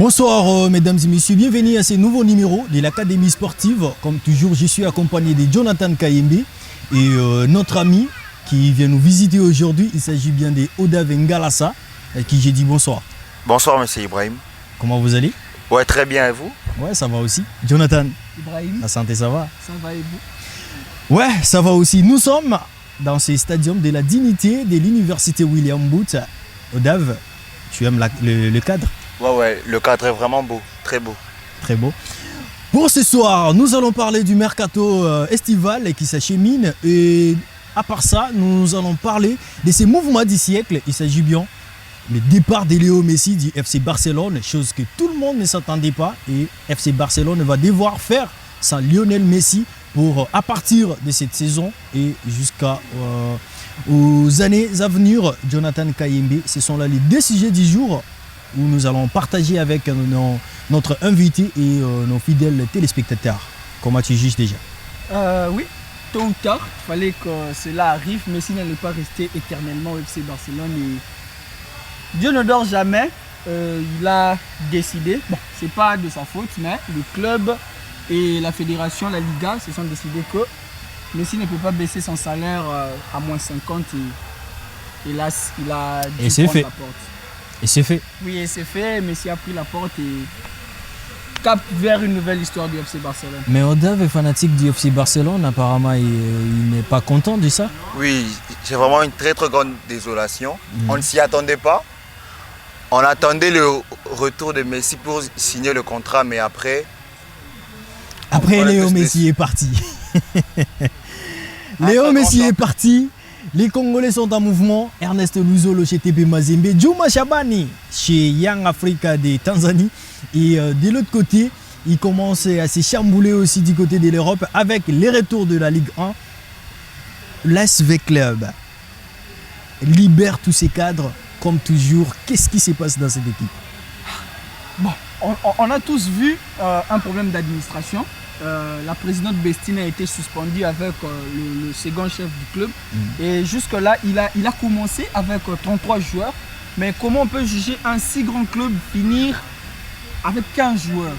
Bonsoir mesdames et messieurs, bienvenue à ce nouveau numéro de l'Académie sportive. Comme toujours, je suis accompagné de Jonathan Kayembe et notre ami qui vient nous visiter aujourd'hui. Il s'agit bien de Odav Ngalassa, à qui j'ai dit bonsoir. Bonsoir monsieur Ibrahim. Comment vous allez? Ouais, très bien, et vous? Ouais, ça va aussi. Jonathan, Ibrahim, la santé, ça va? ça va et vous? Ouais, ça va aussi. Nous sommes dans ce stadium de la dignité de l'université William Booth. Odav, tu aimes le cadre? Ouais, le cadre est vraiment beau, très beau. Très beau. Pour ce soir, nous allons parler du mercato estival qui s'achemine et à part ça, nous allons parler de ces mouvements du siècle. Il s'agit bien du départ de Léo Messi du FC Barcelone, chose que tout le monde ne s'attendait pas et FC Barcelone va devoir faire sans Lionel Messi pour à partir de cette saison et jusqu'aux années à venir. Jonathan Kayembe, ce sont là les deux sujets du jour où nous allons partager avec notre invité et nos fidèles téléspectateurs. Comment tu juges déjà? Oui, tôt ou tard, il fallait que cela arrive. Messi n'allait pas rester éternellement au FC Barcelone. Et Dieu ne dort jamais. Il a décidé, bon, c'est pas de sa faute, mais le club et la fédération, la Liga, se sont décidés que Messi ne peut pas baisser son salaire à moins 50. Et là, il a dû prendre la porte. Et c'est fait. Oui, et c'est fait. Messi a pris la porte et cap vers une nouvelle histoire du FC Barcelone. Mais Odav est fanatique du FC Barcelone. Apparemment, il n'est pas content de ça. Oui, c'est vraiment une très grande désolation. On ne s'y attendait pas. On attendait le retour de Messi pour signer le contrat, mais après... Après, Léo Messi est parti. Léo Messi est parti. Les Congolais sont en mouvement. Ernest Luzolo chez TP Mazembe, Djouma Chabani chez Young Africa de Tanzanie. Et de l'autre côté, il commence à se chambouler aussi du côté de l'Europe avec les retours de la Ligue 1. L'SV Club libère tous ses cadres comme toujours. Qu'est-ce qui se passe dans cette équipe? Bon, on a tous vu un problème d'administration. La présidente Bestine a été suspendue avec le second chef du club. Et jusque-là, il a commencé avec 33 joueurs. Mais comment on peut juger un si grand club finir avec 15 joueurs?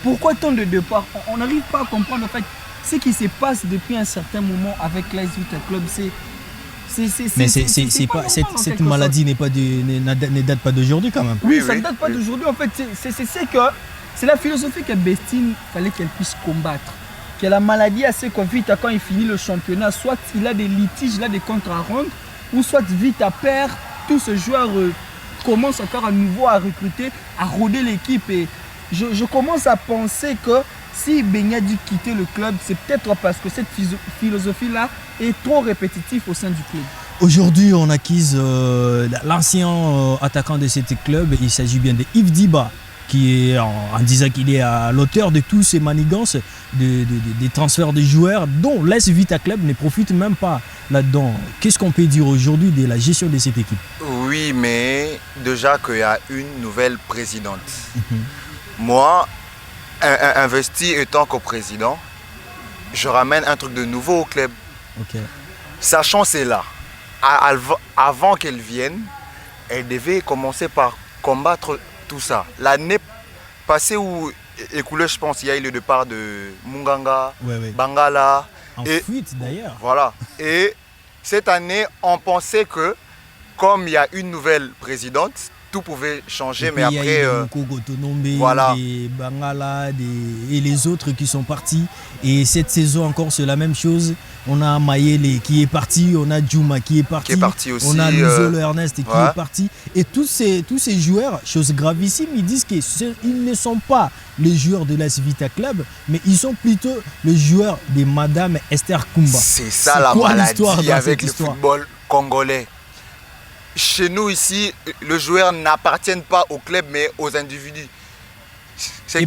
Pourquoi tant de départs? On n'arrive pas à comprendre en fait ce qui se passe depuis un certain moment avec l'AS Vita Club. Mais cette maladie ne date pas d'aujourd'hui quand même. Oui, ça ne date pas d'aujourd'hui. En fait, c'est la philosophie que Bestine fallait qu'elle puisse combattre. Que la maladie a ce que Vita, quand il finit le championnat, soit il a des litiges, il a des contrats à rendre, ou soit Vita perd, tous ces joueurs commencent encore à nouveau à recruter, à rôder l'équipe. Et je commence à penser que si Beignet a dû quitter le club, c'est peut-être parce que cette philosophie-là est trop répétitive au sein du club. Aujourd'hui, on acquise l'ancien attaquant de ce club. Il s'agit bien de Yves Diba, qui est, en disant qu'il est à l'auteur de tous ces manigances, des transferts de joueurs, dont l'AS Vita Club ne profite même pas là-dedans. Qu'est-ce qu'on peut dire aujourd'hui de la gestion de cette équipe? Oui, mais déjà qu'il y a une nouvelle présidente. Moi, investi étant co-président, je ramène un truc de nouveau au club. Sa chance est là. Avant qu'elle vienne, elle devait commencer par combattre tout ça. L'année passée où écoulé, je pense, il y a eu le départ de Munganga, Bangala. En fuite d'ailleurs. Voilà. Et cette année, on pensait que comme il y a une nouvelle présidente, tout pouvait changer, mais après... voilà. Des Bangala et les autres qui sont partis. Et cette saison encore, c'est la même chose. On a Mayele qui est parti, on a Djouma qui est parti, aussi, on a Luzolo Ernest qui est parti. Et tous ces joueurs, chose gravissime, ils disent qu'ils ne sont pas les joueurs de l'AS Vita Club, mais ils sont plutôt les joueurs de Madame Esther Kumba. C'est ça la maladie avec le football congolais. Chez nous ici, le joueur n'appartient pas au club mais aux individus. Et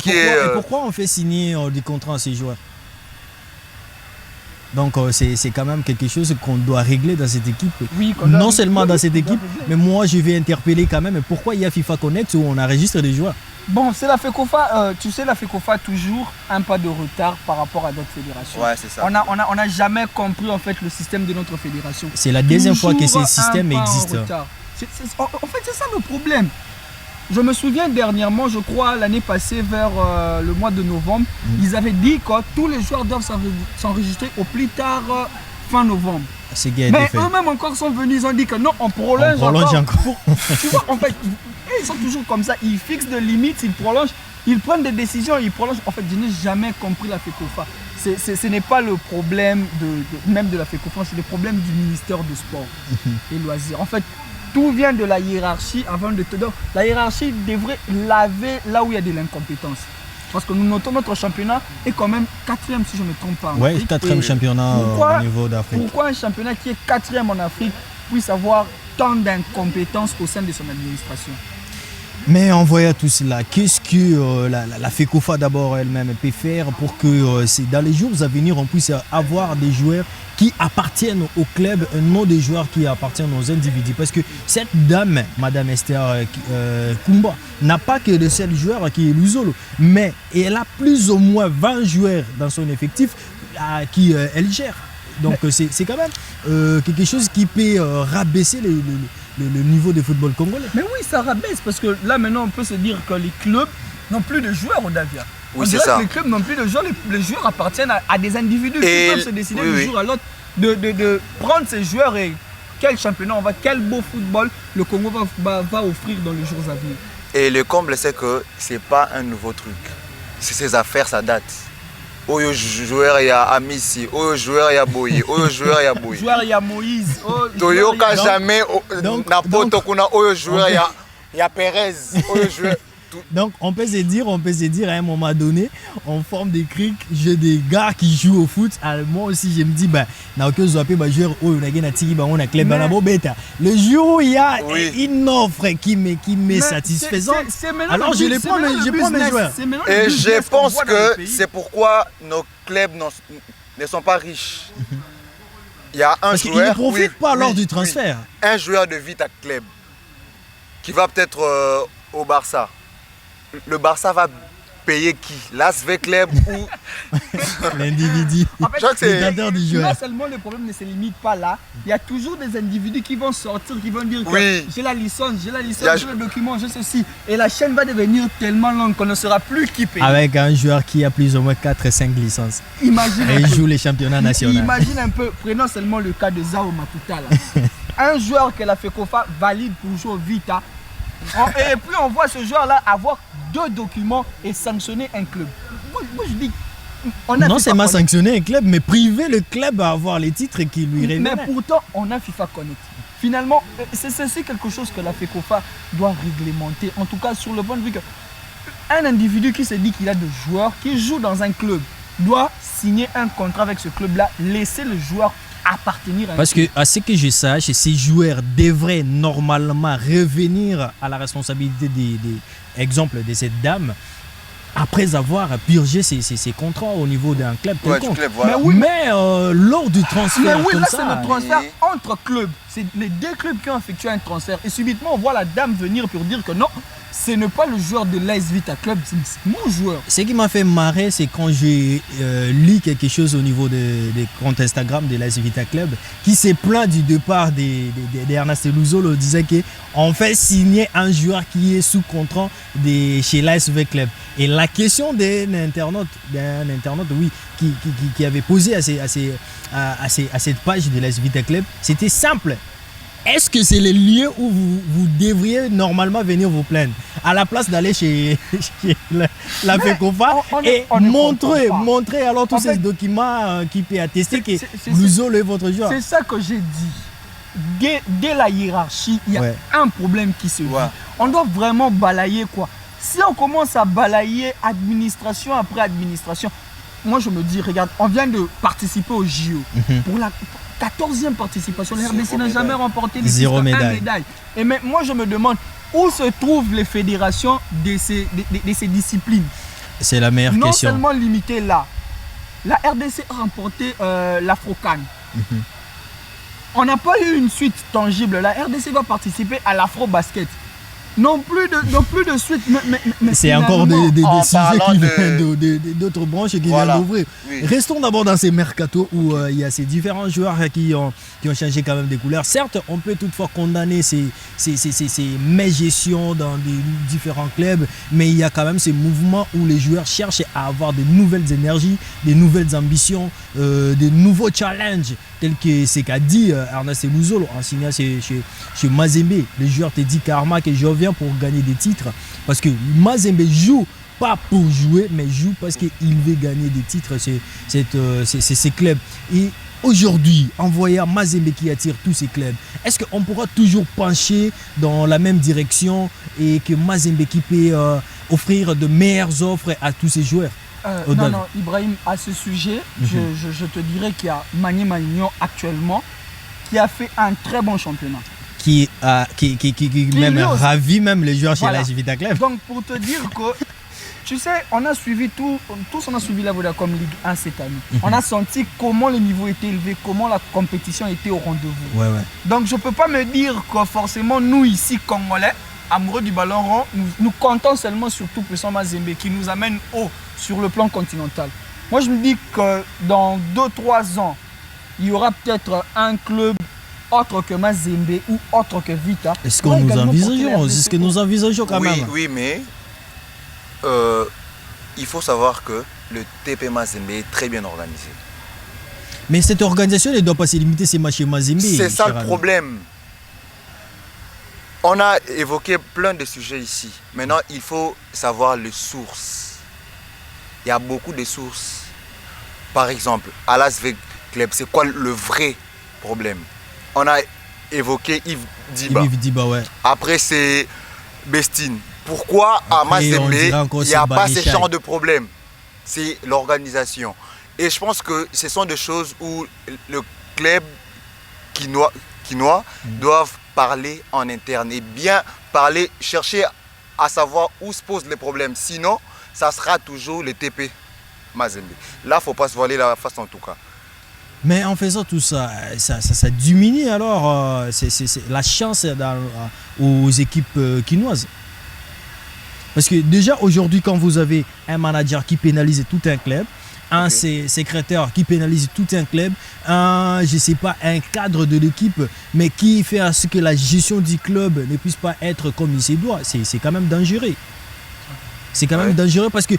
pourquoi on fait signer des contrats à ces joueurs? Donc c'est quand même quelque chose qu'on doit régler dans cette équipe. Oui, non seulement dans cette équipe, mais moi je vais interpeller quand même pourquoi il y a FIFA Connect où on enregistre des joueurs. Bon, c'est la FECOFA, tu sais, la FECOFA a toujours un pas de retard par rapport à d'autres fédérations. Ouais, c'est ça. On n'a jamais compris en fait le système de notre fédération. C'est la deuxième fois que ce système existe. En fait, c'est ça le problème. Je me souviens dernièrement, je crois l'année passée vers le mois de novembre, ils avaient dit que tous les joueurs doivent s'enregistrer au plus tard fin novembre. C'est qui a Mais été fait. eux-mêmes encore sont venus, ils ont dit que non, on prolonge encore. Tu vois, en fait, ils sont toujours comme ça, ils fixent des limites, ils prolongent, ils prennent des décisions, ils prolongent. En fait, je n'ai jamais compris la FECOFA. Ce n'est pas le problème même de la FECOFA, c'est le problème du ministère du Sport et Loisirs. En fait, tout vient de la hiérarchie avant de te donner. La hiérarchie devrait laver là où il y a de l'incompétence. Parce que nous notons notre championnat est quand même 4e si je ne me trompe pas. Oui, 4e championnat au niveau d'Afrique. Pourquoi un championnat qui est 4e en Afrique puisse avoir tant d'incompétences au sein de son administration? Mais en voyant tout cela, qu'est-ce que la FECOFA d'abord elle-même peut faire pour que dans les jours à venir on puisse avoir des joueurs qui appartiennent au club, non des joueurs qui appartiennent aux individus? Parce que cette dame, Madame Esther Kumba, n'a pas que de seul joueur qui est Luzolo, mais elle a plus ou moins 20 joueurs dans son effectif qui elle gère. Donc c'est quand même quelque chose qui peut rabaisser le niveau de football congolais. Mais oui, ça rabaisse parce que là maintenant on peut se dire que les clubs n'ont plus de joueurs au Davia. Oui, c'est ça. Les clubs n'ont plus de joueurs, les joueurs appartiennent à des individus qui peuvent se décider du jour à l'autre de prendre ces joueurs et quel championnat on va, quel beau football le Congo va offrir dans les jours à venir. Et le comble c'est que c'est pas un nouveau truc. Ces affaires ça date. Oyo joueur ya Amissi, oyo joueur ya Boye, oyo joueur ya Boye. Joueur ya Moïse. Toyoka jamais na poto kuna oyo joueur ya Perez, oyo joueur. Donc on peut se dire à un moment donné, on forme des crics, j'ai des gars qui jouent au foot. Alors moi aussi je me dis na aucun zoapé joueur oh na tiki on a club banabo bêta. Le jour où il y a une offre qui m'est satisfaisante, alors je prends mes joueurs. Et je pense que c'est pourquoi nos clubs ne sont pas riches. Il y a un Parce joueur qui ne profite pas lors du transfert. Un joueur de Vita Club qui va peut-être au Barça. Le Barça va payer qui? L'ASV Club ou l'individu? En fait, du joueur. Non seulement le problème ne se limite pas là, il y a toujours des individus qui vont sortir, qui vont dire que j'ai la licence, j'ai le document, j'ai ceci. Et la chaîne va devenir tellement longue qu'on ne saura plus qui paye. Avec un joueur qui a plus ou moins 4-5 licences. Imagine. Et il joue les championnats nationaux. Imagine un peu, prenons seulement le cas de Zao Matuta là. Un joueur que la FECOFA valide pour jouer au Vita. Et puis on voit ce joueur-là avoir 2 documents et sanctionner un club. Moi je dis, non seulement sanctionner un club, mais priver le club à avoir les titres qui lui reviennent. Mais pourtant, on a FIFA Connect. Finalement, c'est quelque chose que la FECOFA doit réglementer. En tout cas, sur le point de vue qu'un individu qui se dit qu'il a des joueurs, qui joue dans un club, doit signer un contrat avec ce club-là, laisser le joueur appartenir à un Parce que, à ce que je sache, ces joueurs devraient normalement revenir à la responsabilité exemple de cette dame après avoir purgé ses contrats au niveau d'un club quelconque. Voilà. Mais lors du transfert, mais oui, comme là ça, c'est le transfert entre clubs. C'est les 2 clubs qui ont effectué un transfert. Et subitement, on voit la dame venir pour dire que non, ce n'est pas le joueur de l'AS Vita Club, c'est mon joueur. Ce qui m'a fait marrer, c'est quand j'ai lu quelque chose au niveau des comptes Instagram de l'AS Vita Club qui s'est plaint du départ d'Ernest Luzolo, disait qu'on fait signer un joueur qui est sous contrat chez l'AS Vita Club. Et la question d'un internaute, oui, qui avait posé à cette page de l'AS Vita Club, c'était simple. Est-ce que c'est le lieu où vous devriez normalement venir vous plaindre à la place d'aller chez la FECOFA et montrer alors tous ces documents qui peuvent attester que Luzolo est votre joueur? C'est ça que j'ai dit. Dès la hiérarchie, il y a un problème qui se vit. On doit vraiment balayer quoi. Si on commence à balayer administration après administration, moi je me dis, regarde, on vient de participer au JO. Pour la 14e participation, la RDC n'a jamais remporté zéro médaille. Et mais moi je me demande où se trouvent les fédérations de ces disciplines. C'est la meilleure question. Non seulement limitée là, la RDC a remporté l'Afro-CAN. On n'a pas eu une suite tangible. La RDC va participer à l'Afro-Basket. Non plus de suite. Mais c'est encore des en sujets parlant qui viennent d'autres branches et qui Voilà. viennent d'ouvrir. Oui. Restons d'abord dans ces mercatos où il y a ces différents joueurs qui ont changé quand même des couleurs. Certes, on peut toutefois condamner ces mégestions dans des différents clubs, mais il y a quand même ces mouvements où les joueurs cherchent à avoir de nouvelles énergies, des nouvelles ambitions, des nouveaux challenges, tels que c'est qu'a dit Ernest Elouzolo en signant chez Mazembe. Le joueur te dit karma que je viens pour gagner des titres, parce que Mazembe joue pas pour jouer, mais joue parce qu'il veut gagner des titres, ces clubs. Et aujourd'hui, en voyant Mazembe qui attire tous ces clubs, est-ce qu'on pourra toujours pencher dans la même direction et que Mazembe qui peut offrir de meilleures offres à tous ces joueurs? Non, Ibrahim, à ce sujet, je te dirais qu'il y a Magny Malignon actuellement qui a fait un très bon championnat. Qui même ravit même les joueurs Voilà. chez l'AS Vita Club. Donc pour te dire que, tu sais, on a suivi tous on a suivi la Vodacom Ligue 1 cette année. On a senti comment le niveau était élevé, comment la compétition était au rendez-vous. Ouais. Donc je ne peux pas me dire que forcément nous ici, Congolais, amoureux du ballon rond, nous comptons seulement sur tout puissant Mazembe qui nous amène haut sur le plan continental. Moi je me dis que dans 2-3 ans, il y aura peut-être un club autre que Mazembe ou autre que Vita. Est-ce que nous envisageons? C'est ce que nous envisageons quand même. Oui, mais il faut savoir que le TP Mazembe est très bien organisé. Mais cette organisation ne doit pas se limiter seulement chez Mazembe. C'est ça le problème. On a évoqué plein de sujets ici. Maintenant, il faut savoir les sources. Il y a beaucoup de sources. Par exemple, à l'AS Vita Club, c'est quoi le vrai problème? On a évoqué Yves Diba. Yves Diba, ouais. Après, c'est Bestine. Pourquoi à Mazembe, il n'y a pas ce genre de problème? C'est l'organisation. Et je pense que ce sont des choses où le club quinois doivent parler en interne et bien parler, chercher à savoir où se posent les problèmes. Sinon, ça sera toujours le TP Mazembe. Là, il ne faut pas se voiler la face en tout cas. Mais en faisant tout ça, ça diminue alors c'est la chance aux équipes quinoises. Parce que déjà aujourd'hui, quand vous avez un manager qui pénalise tout un club, un secrétaire qui pénalise tout un club, un cadre de l'équipe, mais qui fait à ce que la gestion du club ne puisse pas être comme il se doit, c'est quand même dangereux. C'est quand même dangereux parce que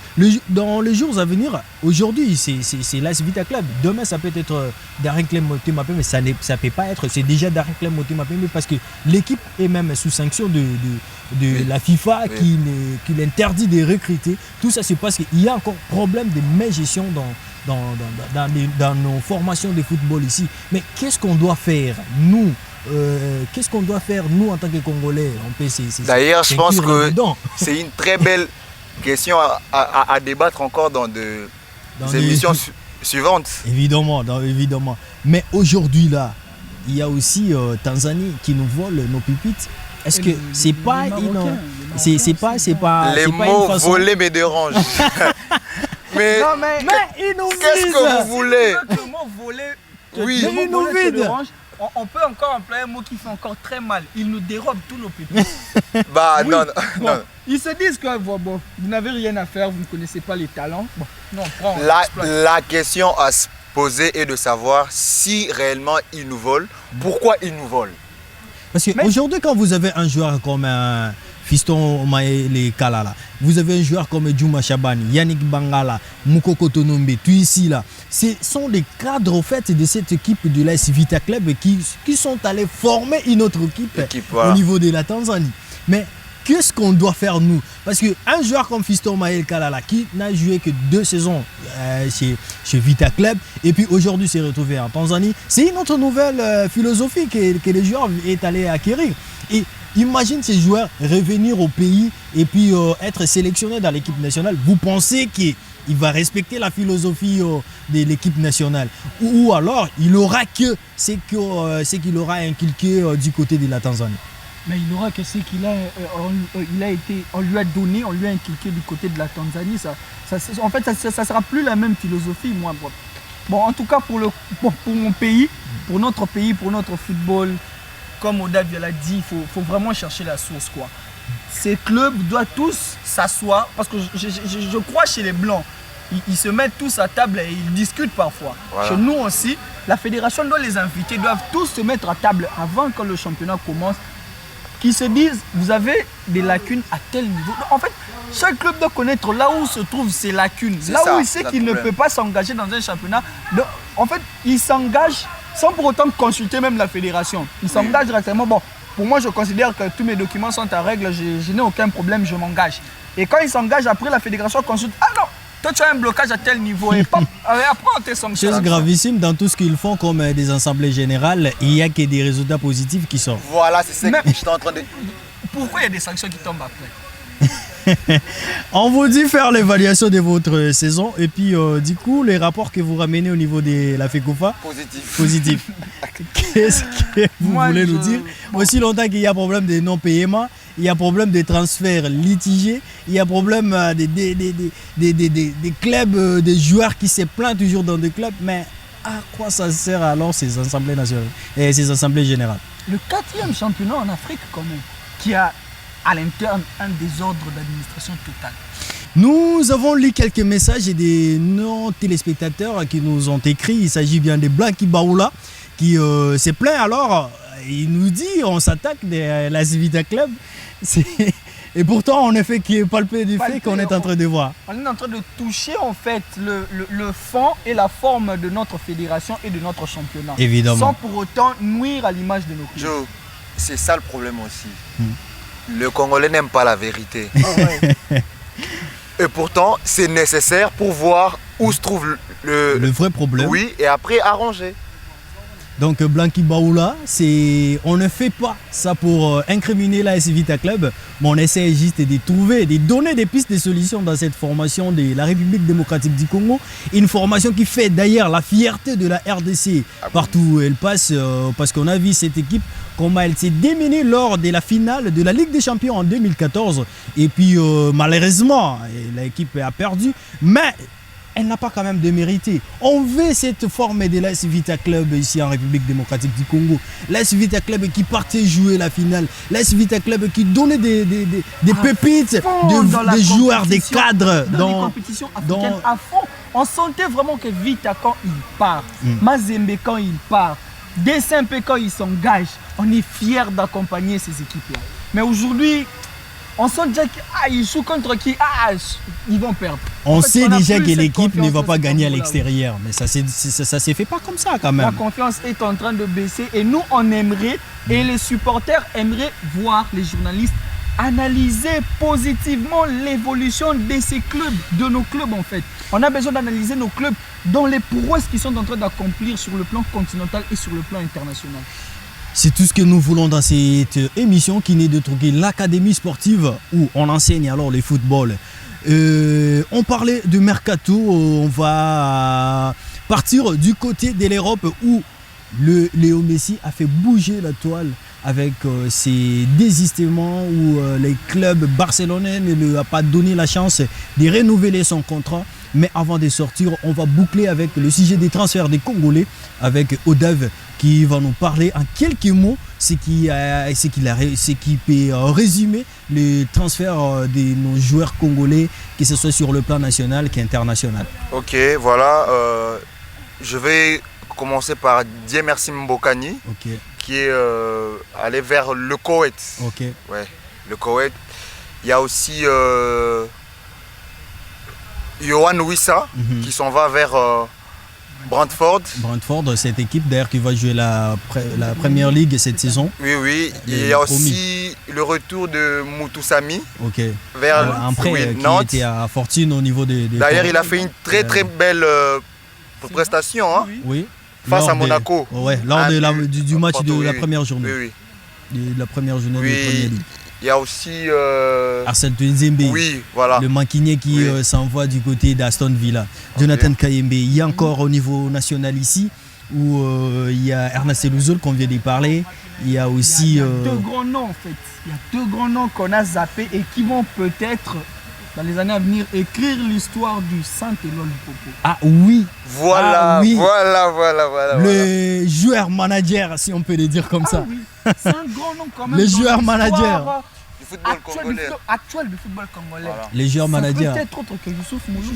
dans les jours à venir, aujourd'hui c'est l'AS Vita Club. Demain ça peut être Daring Clem Motema Pembe, mais ça ne peut pas être. C'est déjà Daring Clem Motema Pembe parce que l'équipe est même sous sanction de la FIFA qui l'interdit de recruter. Tout ça c'est parce qu'il y a encore problème de mégestion dans nos formations de football ici. Mais qu'est-ce qu'on doit faire nous? Qu'est-ce qu'on doit faire nous en tant que Congolais? D'ailleurs, je pense que c'est une très belle question à débattre encore dans des émissions suivantes. Évidemment. Mais aujourd'hui là, il y a aussi Tanzanie qui nous vole nos pépites. Est-ce que c'est pas les mots volés me dérangent. mais ils nous qu'est-ce que vous voulez? Le mot voler, oui, ils nous vident. On peut encore employer un mot qui fait encore très mal. Ils nous dérobent tous nos pépites. Non. Ils se disent que vous n'avez rien à faire, vous ne connaissez pas les talents. La question à se poser est de savoir si réellement ils nous volent. Pourquoi ils nous volent? Parce qu'aujourd'hui, quand vous avez un joueur comme Fiston Maele Kalala, vous avez un joueur comme Djouma Chabani, Yannick Bangala, Moukoko Tonombe, tout ici là, ce sont des cadres au fait de cette équipe de l'AS Vita Club qui sont allés former une autre équipe au niveau de la Tanzanie. Mais qu'est-ce qu'on doit faire nous? Parce qu'un joueur comme Fiston Maël Kalala qui n'a joué que 2 saisons chez Vita Club et puis aujourd'hui s'est retrouvé en Tanzanie, c'est une autre nouvelle philosophie que le joueur est allé acquérir. Et imagine ces joueurs revenir au pays et puis être sélectionnés dans l'équipe nationale. Vous pensez qu'il va respecter la philosophie de l'équipe nationale ou alors il aura que ce qu'il aura inculqué du côté de la Tanzanie? Mais il aura que ce qu'il a, on lui a donné, on lui a inculqué du côté de la Tanzanie. En fait, ça sera plus la même philosophie, moi. Bon, en tout cas, pour mon pays, pour notre pays, pour notre football, comme Oda l'a dit, il faut vraiment chercher la source, quoi. ces clubs doivent tous s'asseoir, parce que je crois chez les Blancs, ils se mettent tous à table et ils discutent parfois. Voilà. Chez nous aussi, la fédération doit les inviter, doivent tous se mettre à table avant que le championnat commence, qui se disent, vous avez des lacunes à tel niveau. En fait, chaque club doit connaître là où se trouvent ses lacunes, là où il sait qu'il ne peut pas s'engager dans un championnat. Donc, en fait, il s'engage sans pour autant consulter même la fédération. Il s'engage directement. Bon, pour moi, je considère que tous mes documents sont à règle, je n'ai aucun problème, je m'engage. Et quand il s'engage, après la fédération consulte, ah non, toi tu as un blocage à tel niveau, et après on te sanctionne. Chose gravissime, dans tout ce qu'ils font comme des assemblées générales, il n'y a que des résultats positifs qui sortent. Voilà, c'est ça que je suis en train de... Pourquoi il y a des sanctions qui tombent après? On vous dit faire l'évaluation de votre saison et puis du coup les rapports que vous ramenez au niveau de la FECOFA positif. Qu'est-ce que vous voulez nous dire? Aussi longtemps qu'il y a problème de non-paiement, il y a problème de transferts litigés, il y a problème des clubs, des joueurs qui se plaignent toujours dans des clubs, mais à quoi ça sert alors ces assemblées nationales et ces assemblées générales? Le 4e championnat en Afrique quand même, qui a à l'interne un désordre d'administration totale. Nous avons lu quelques messages des non-téléspectateurs qui nous ont écrit. Il s'agit bien de Blanqui Baoula qui se plaint. Alors, il nous dit, on s'attaque de la Civita Club. Et pourtant, on ne fait que palper du fait qu'on est en train de voir. On est en train de toucher en fait le fond et la forme de notre fédération et de notre championnat. Évidemment. Sans pour autant nuire à l'image de nos clubs. Joe, c'est ça le problème aussi. Le Congolais n'aime pas la vérité. Et pourtant, c'est nécessaire pour voir où se trouve le vrai problème. Oui, et après arranger. Donc Blanqui Baoula, on ne fait pas ça pour incriminer la AS Vita Club, mais on essaie juste de trouver, de donner des pistes de solutions dans cette formation de la République démocratique du Congo. Une formation qui fait d'ailleurs la fierté de la RDC partout où elle passe, parce qu'on a vu cette équipe, comment elle s'est démenée lors de la finale de la Ligue des Champions en 2014. Et puis malheureusement, l'équipe a perdu, mais elle n'a pas quand même démérité. On veut cette forme de l'AS Vita Club ici en République démocratique du Congo. L'AS Vita Club qui partait jouer la finale. L'AS Vita Club qui donnait des pépites, des joueurs, des cadres. Dans les compétitions africaines à fond. On sentait vraiment que Vita quand il part, Mazembe quand il part, DSMP quand il s'engage, on est fiers d'accompagner ces équipes-là. Mais aujourd'hui, on sent déjà qu'ils jouent contre qui? Ils vont perdre. On sait déjà que l'équipe ne va pas gagner à l'extérieur. Mais ça ne se fait pas comme ça quand même. La confiance est en train de baisser et nous on aimerait, et les supporters aimeraient voir les journalistes analyser positivement l'évolution de ces clubs, de nos clubs en fait. On a besoin d'analyser nos clubs dans les prouesses qu'ils sont en train d'accomplir sur le plan continental et sur le plan international. C'est tout ce que nous voulons dans cette émission qui n'est de trouver l'académie sportive où on enseigne alors le football. On parlait de Mercato, on va partir du côté de l'Europe où Léo Messi a fait bouger la toile avec ses désistements où les clubs barcelonais ne lui ont pas donné la chance de renouveler son contrat. Mais avant de sortir, on va boucler avec le sujet des transferts des Congolais avec Odev qui va nous parler en quelques mots ce qui peut résumer les transferts de nos joueurs congolais, que ce soit sur le plan national qu'international. Ok, voilà. Je vais commencer par Dieu merci Mbokani, qui est allé vers le Koweït. Ouais, le Koweït. Il y a aussi Yohan Wissa qui s'en va vers Brentford. Brentford, cette équipe d'ailleurs qui va jouer la Première Ligue cette saison. Oui. Il y a aussi le retour de Moutoussamy vers un prêt Nantes. Qui était à fortune au niveau des D'ailleurs, il a fait une très belle prestation face à Monaco. Lors du match de la première journée. De la première journée de Première Ligue. Il y a aussi Arsène Twenzembe, le Mankinier qui s'envoie du côté d'Aston Villa. Jonathan Kayembe. Il y a encore au niveau national ici où il y a Ernest Elouzol qu'on vient de parler. Il y a aussi... Il y a deux grands noms en fait. Il y a deux grands noms qu'on a zappés et qui vont peut-être, dans les années à venir, écrire l'histoire du Saint-Éloi Lupopo. Ah oui. Voilà. Le joueur manager, si on peut le dire comme ça. Oui. C'est un grand nom quand même. Le joueur manager. football congolais. Actuel du football congolais. Voilà. Les joueurs managers Peut-être autre que Youssouf Mouloudou.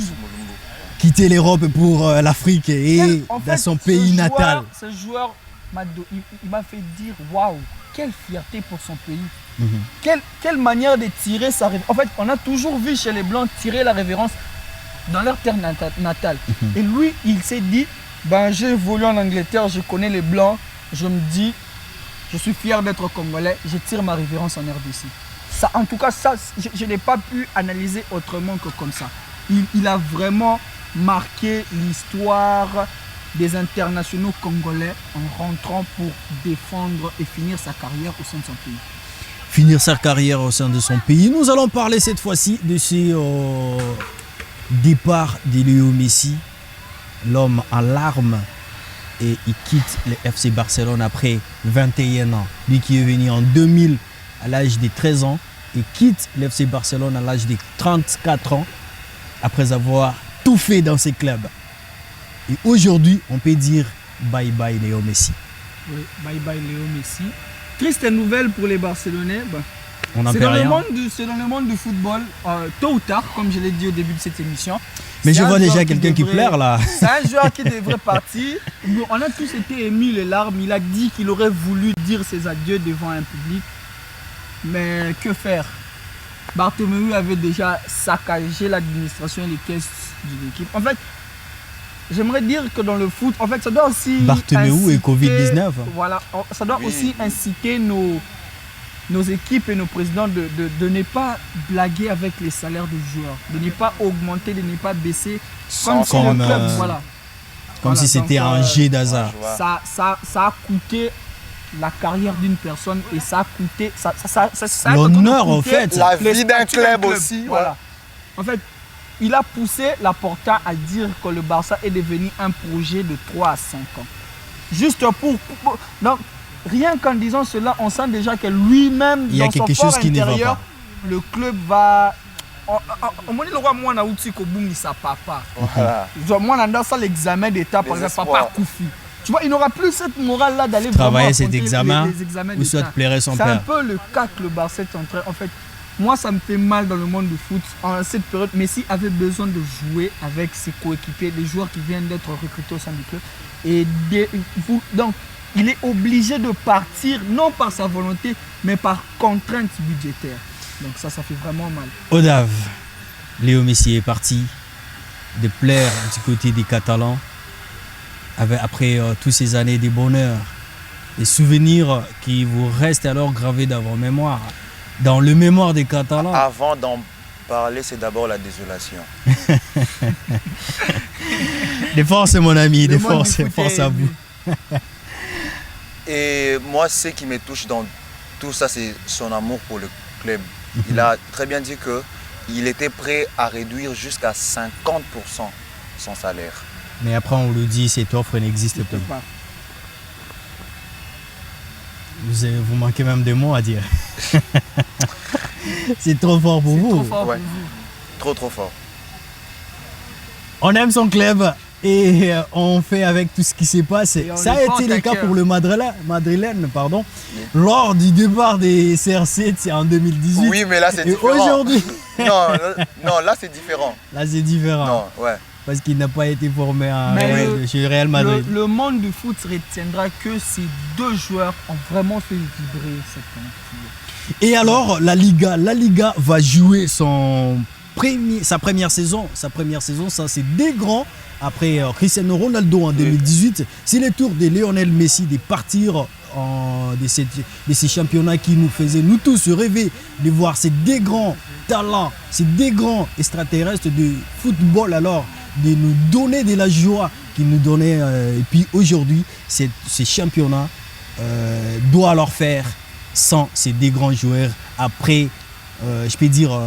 quitter l'Europe pour l'Afrique et En fait, dans son pays natal. Ce joueur, il m'a fait dire waouh, quelle fierté pour son pays. Quelle manière de tirer sa révérence. En fait, on a toujours vu chez les Blancs tirer la révérence dans leur terre natale. Et lui, il s'est dit, ben, j'ai évolué en Angleterre, je connais les Blancs, je me dis, je suis fier d'être Congolais, je tire ma révérence en RDC. Ça, en tout cas, ça, je n'ai pas pu analyser autrement que comme ça. Il a vraiment marqué l'histoire des internationaux congolais en rentrant pour défendre et finir sa carrière au sein de son pays. Finir sa carrière au sein de son pays. Nous allons parler cette fois-ci de ce départ de Léo Messi, l'homme en larmes, et il quitte le FC Barcelone après 21 ans. Lui qui est venu en 2000 à l'âge de 13 ans et quitte le FC Barcelone à l'âge de 34 ans après avoir tout fait dans ses clubs. Et aujourd'hui, on peut dire bye bye Léo Messi. Oui, bye bye Léo Messi. Triste nouvelle pour les Barcelonais. Ben, on n'en c'est peut dans, rien. C'est dans le monde du football, tôt ou tard, comme je l'ai dit au début de cette émission. Mais je vois déjà quelqu'un qui pleure là. C'est un joueur qui devrait partir. On a tous été émus les larmes. Il a dit qu'il aurait voulu dire ses adieux devant un public. Mais que faire? Bartomeu avait déjà saccagé l'administration et les caisses de l'équipe. En fait, j'aimerais dire que dans le foot, en fait, ça doit aussi Bartomeu et Covid-19. Voilà, ça doit aussi inciter nos équipes et nos présidents de ne pas blaguer avec les salaires des joueurs, de ne pas augmenter, de ne pas baisser, comme si le club, voilà. Comme si c'était un jet d'hasard. Ça a coûté la carrière d'une personne et ça a coûté l'honneur en fait, la vie d'un club aussi. Voilà. En fait, il a poussé Laporta à dire que le Barça est devenu un projet de 3 à 5 ans. Juste pour donc, rien qu'en disant cela, on sent déjà que lui-même, il y a dans quelque son chose fort qui ne va intérieur, pas. le club va... On m'a dit le roi Mouana Outi Kobungi sa papa. Moi, dans ça l'examen d'état, par exemple, papa Koufi. Tu vois, il n'aura plus cette morale-là d'aller travailler cet examen les examens ou soit plairait son père. C'est un peu le cas que le Barça est en train. En fait, moi, ça me fait mal dans le monde du foot. En cette période, Messi avait besoin de jouer avec ses coéquipiers, les joueurs qui viennent d'être recrutés au sein du club. Et donc, il est obligé de partir, non par sa volonté, mais par contrainte budgétaire. Donc ça fait vraiment mal. Odav, Léo Messi est parti de plaire du côté des Catalans. Après toutes ces années de bonheur, des souvenirs qui vous restent alors gravés dans vos mémoires, dans le mémoire des Catalans. Avant d'en parler, c'est d'abord la désolation. Des forces, mon ami, des forces à vous. Et moi, ce qui me touche dans tout ça, c'est son amour pour le club. Il a très bien dit qu'il était prêt à réduire jusqu'à 50% son salaire. Mais après, on le dit, cette offre n'existe plus. Vous manquez même des mots à dire. C'est trop fort pour vous. Trop fort pour vous. Trop fort. On aime son club et on fait avec tout ce qui s'est passé. Ça a été le cas pour le Madrilène, lors du départ des CR7 en 2018. Oui, mais là c'est différent. Et aujourd'hui. non, là c'est différent. Là c'est différent. Non, ouais. Parce qu'il n'a pas été formé chez le Real Madrid. Le monde du foot retiendra que ces deux joueurs ont vraiment fait vibrer cette aventure. Et alors, la Liga va jouer sa première saison. Ça c'est des grands. Après Cristiano Ronaldo en 2018, c'est le tour de Lionel Messi de partir de ces championnats qui nous faisaient nous tous rêver de voir ces des grands talents, ces des grands extraterrestres de football alors, de nous donner de la joie qu'ils nous donnaient. Et puis aujourd'hui, ces championnats doivent leur faire sans ces des grands joueurs après, je peux dire,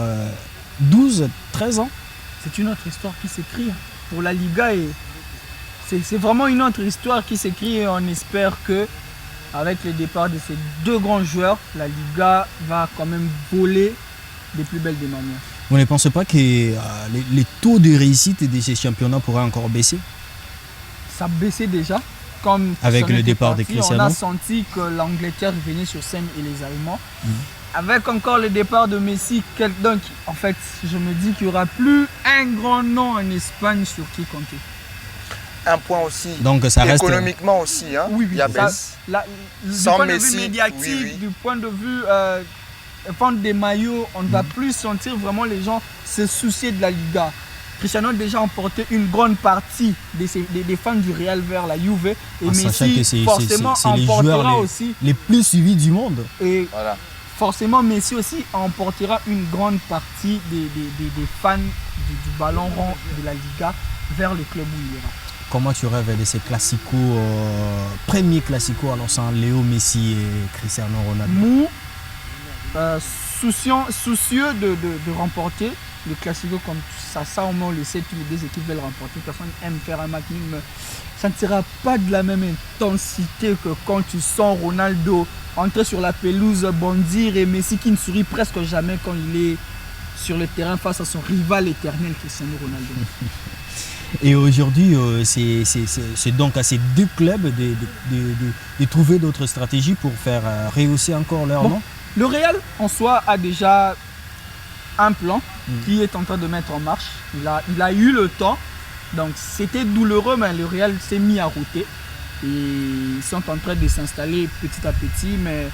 12, 13 ans. C'est une autre histoire qui s'écrit pour la Liga et c'est vraiment une autre histoire qui s'écrit et on espère que avec le départ de ces deux grands joueurs, la Liga va quand même voler des plus belles des manières. Vous ne pensez pas que les taux de réussite de ces championnats pourraient encore baisser? Ça baissait déjà. Comme avec le départ de Cristiano. On a senti que l'Angleterre venait sur scène et les Allemands. avec encore le départ de Messi, donc en fait, je me dis qu'il n'y aura plus un grand nom en Espagne sur qui compter. Un point aussi. Donc ça reste. Économiquement aussi, hein. Oui, il y a ça, baisse. du Sans point de Messi, vue médiatique, oui. du point de vue vente des maillots, on ne va plus sentir vraiment les gens se soucier de la Liga. Cristiano a déjà emporté une grande partie des fans du Real vers la Juve et Messi forcément emportera aussi les plus suivis du monde. Et forcément Messi aussi emportera une grande partie des fans du ballon rond de la Liga vers le club où il ira. Comment tu rêves de ces classicos, premiers classicos annonçant Léo Messi et Cristiano Ronaldo? Soucieux de remporter le classico comme ça au moins on le sait, toutes les deux équipes veulent remporter, personne n'aime faire un match nul, mais ça ne sera pas de la même intensité que quand tu sens Ronaldo entrer sur la pelouse, bondir, et Messi qui ne sourit presque jamais quand il est sur le terrain face à son rival éternel Cristiano Ronaldo. Et aujourd'hui, c'est donc à ces deux clubs de trouver d'autres stratégies pour faire rehausser encore leur nom. Le Real en soi a déjà un plan qui est en train de mettre en marche. Il a eu le temps, donc c'était douloureux, mais le Real s'est mis à router. Et ils sont en train de s'installer petit à petit, mais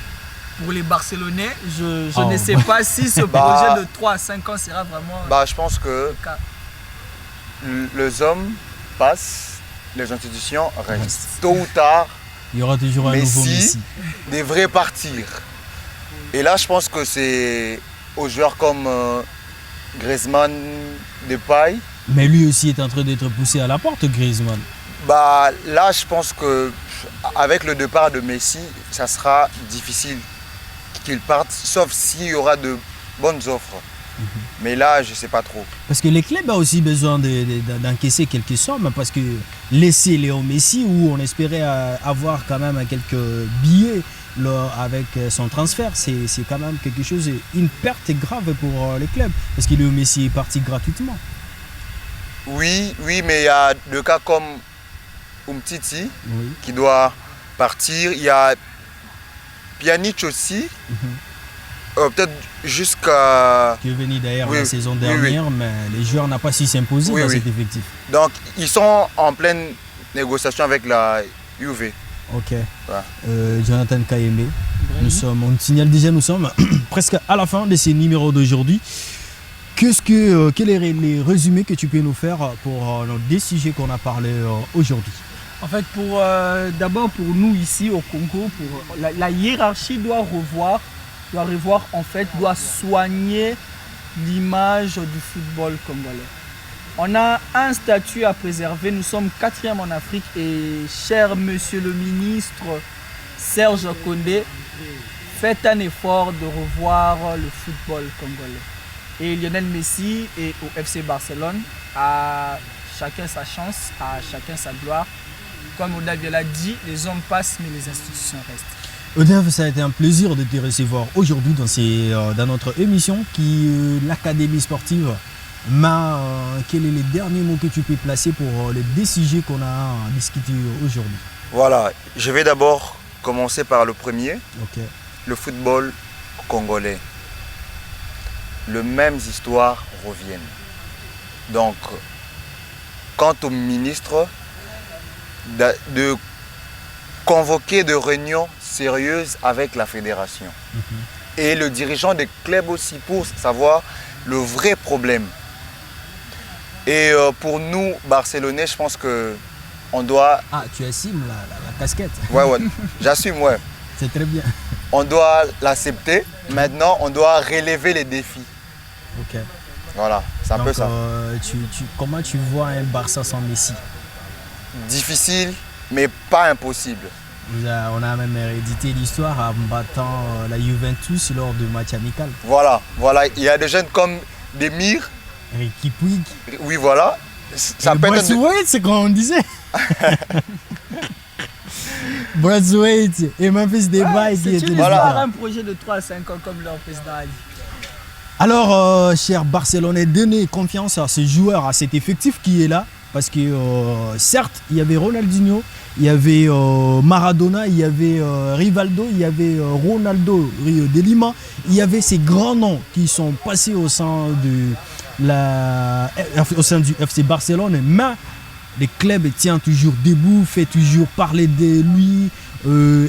pour les Barcelonais, je ne sais pas si ce projet de 3 à 5 ans sera vraiment... je pense que les hommes passent, les institutions restent. Tôt ou tard, il y aura toujours un nouveau Messi. Devrait partir. Et là, je pense que c'est aux joueurs comme Griezmann, Depay. Mais lui aussi est en train d'être poussé à la porte, Griezmann. Là, je pense que avec le départ de Messi, ça sera difficile qu'il parte, sauf s'il y aura de bonnes offres. Mais là, je ne sais pas trop. Parce que les clubs ont aussi besoin d'encaisser quelques sommes, parce que laisser Léo Messi, où on espérait avoir quand même quelques billets avec son transfert, c'est quand même quelque chose, une perte grave pour les clubs, parce que Léo Messi est parti gratuitement. Oui, mais il y a des cas comme Umtiti qui doit partir, il y a Pjanic aussi. Peut-être jusqu'à... Qui est venu d'ailleurs la saison dernière, mais les joueurs n'ont pas su s'imposer dans cet effectif. Donc, ils sont en pleine négociation avec la Juve. Ok. Jonathan Kayembe, on signale déjà, nous sommes presque à la fin de ces numéros d'aujourd'hui. Quel est les résumés que tu peux nous faire pour des sujets qu'on a parlé aujourd'hui? En fait, d'abord pour nous ici au Congo, la hiérarchie doit soigner l'image du football congolais. On a un statut à préserver, nous sommes 4e en Afrique et cher monsieur le ministre Serge Condé, faites un effort de revoir le football congolais. Et Lionel Messi et au FC Barcelone, à chacun sa chance, à chacun sa gloire. Comme Odav l'a dit, les hommes passent mais les institutions restent. Odav, ça a été un plaisir de te recevoir aujourd'hui dans notre émission qui l'Académie sportive. Quels sont les derniers mots que tu peux placer pour les deux sujets qu'on a discutés aujourd'hui? Voilà, je vais d'abord commencer par le premier. Le football congolais. Les mêmes histoires reviennent. Donc, quant au ministre, de convoquer des réunions sérieuses avec la fédération et le dirigeant des clubs aussi pour savoir le vrai problème. Et pour nous, Barcelonais, je pense qu'on doit... Ah, tu assumes la casquette. Ouais, j'assume, ouais. C'est très bien. On doit l'accepter. Maintenant, on doit relever les défis. Ok. Voilà, c'est un peu ça. Comment tu vois un Barça sans Messi? Difficile, mais pas impossible. On a même hérédité l'histoire en battant la Juventus lors du match amical. Voilà. Il y a des jeunes comme Demir. Ricky Puig. Oui, voilà. Ça peut être... c'est comme on disait. Braithwaite et Memphis Depay qui étaient un projet de 3 à 5 ans comme leur président a dit. Alors, chers Barcelonais, donnez confiance à ces joueurs, à cet effectif qui est là. parce que certes, il y avait Ronaldinho, il y avait Maradona, il y avait Rivaldo, il y avait Ronaldo de Lima, il y avait ces grands noms qui sont passés au sein du FC Barcelone, mais le club tient toujours debout, fait toujours parler de lui,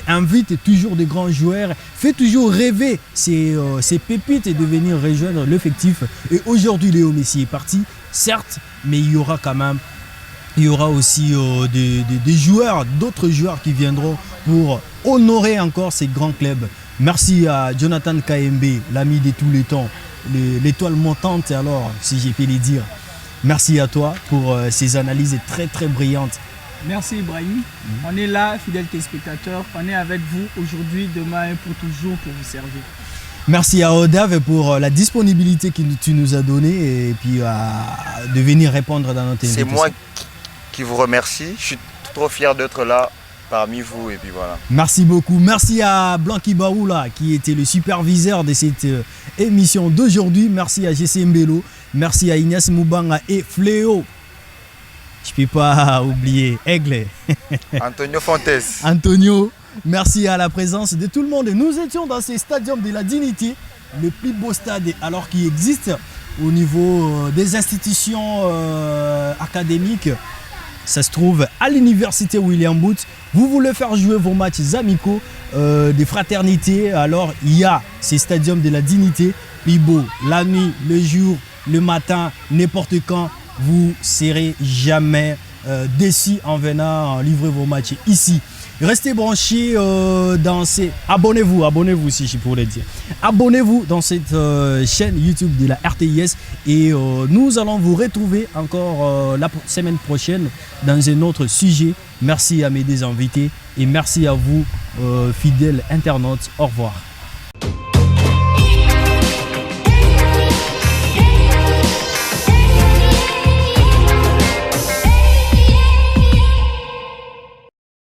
invite toujours des grands joueurs, fait toujours rêver ces pépites et de venir rejoindre l'effectif. Et aujourd'hui, Léo Messi est parti, certes, mais il y aura quand même, il y aura aussi des joueurs, d'autres joueurs qui viendront pour honorer encore ces grands clubs. Merci à Jonathan KMB, l'ami de tous les temps, l'étoile montante, alors, si j'ai pu le dire. Merci à toi pour ces analyses très très brillantes. Merci Ibrahim. On est là, fidèles téléspectateurs. On est avec vous aujourd'hui, demain et pour toujours pour vous servir. Merci à Odav pour la disponibilité que tu nous as donnée et puis de venir répondre dans notre invitation. C'est moi qui vous remercie. Je suis trop fier d'être là parmi vous et puis voilà. Merci beaucoup. Merci à Blanqui Baoula qui était le superviseur de cette émission d'aujourd'hui. Merci à GC Mbelo. Merci à Ignace Moubanga et Fléau. Je ne peux pas oublier Aigle. Antonio Fontes. Antonio, merci à la présence de tout le monde. Nous étions dans ce stadium de la Dignité, le plus beau stade alors qui existe au niveau des institutions académiques. Ça se trouve à l'université William Booth. Vous voulez faire jouer vos matchs amicaux, des fraternités. Alors il y a ce stadium de la Dignité, plus beau, la nuit, le jour, le matin, n'importe quand. Vous serez jamais déçus en venant livrer vos matchs ici. Restez branchés dans ces... Abonnez-vous si je pourrais dire. Abonnez-vous dans cette chaîne YouTube de la RTIS et nous allons vous retrouver encore la semaine prochaine dans un autre sujet. Merci à mes deux invités et merci à vous, fidèles internautes. Au revoir.